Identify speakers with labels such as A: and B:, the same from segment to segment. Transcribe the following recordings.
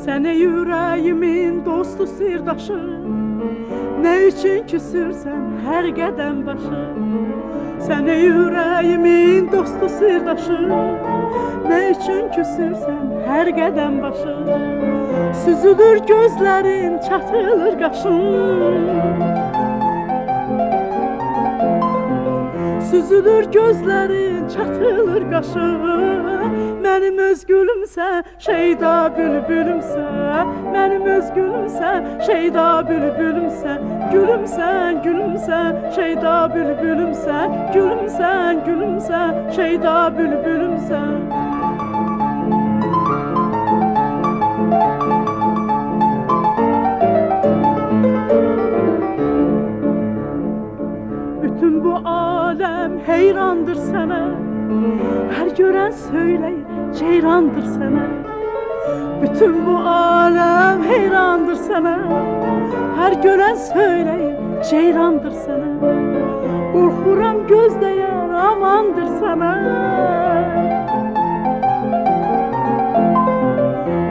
A: Sənə yüreğimin dostu sirdaşı, ne için küsürsən her qədəm başı. Sənə yüreğimin dostu sirdaşı, ne için küsürsən her qədəm başı. Süzülür gözlerin, çatılır qaşın. Süzülür gözlerin, çatılır qaşın. Mənim öz gülümsə, şeyda bülbülümsə. Mənim öz gülümsə, şeyda bülbülümsə. Gülümsən, gülümsən, şeyda bülbülümsə. Gülümsən, gülümsən, şeyda bülbülümsən. Bütün bu alem heyrandır sana, her gören söyleyir ceyrandır sana. Bütün bu alem heyrandır sana, her gören söyleyir ceyrandır sana. Korkuram gözde yar amandır sana.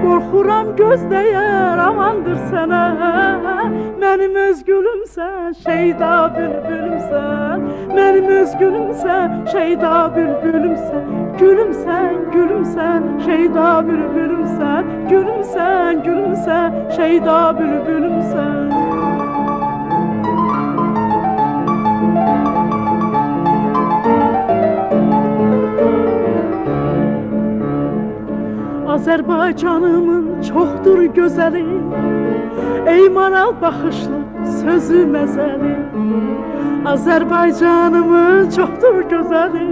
A: Korkuram gözde yar amandır sana. Mənim öz gülümsən, şeyda bülbülümsən. Mənim öz gülümsən, şeyda bülbülümsən. Gülümsən, gülümsən, şeyda bülbülümsən. Gülümsən, gülümsən, şeyda bülbülümsən. Azərbaycanımın çoxdur gözəli, ey maral baxışlı, sözü məzəli. Azərbaycanımın çoxdur gözəli,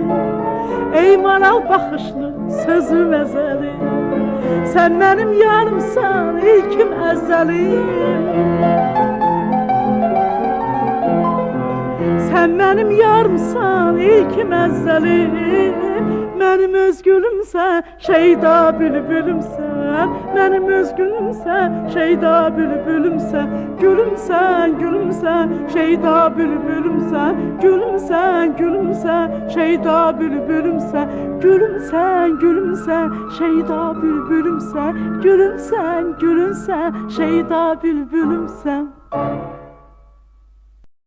A: ey maral baxışlı, sözü məzəli. Sən mənim yarımsan, ilkim əzəlim. Sən mənim yarımsan, ilkim əzəlim. Mənim öz gülümsən, şeyda bülbülümsən. Mənim öz gülümsən, şeyda bülbülümsən. Gülümsən, gülümsən, şeyda bülbülümsən. Gülümsən, gülümsən, şeyda bülbülümsən. Gülümsən, gülümsən, şeyda bülbülümsən. Gülümsən, gülümsən, şeyda bülbülümsən.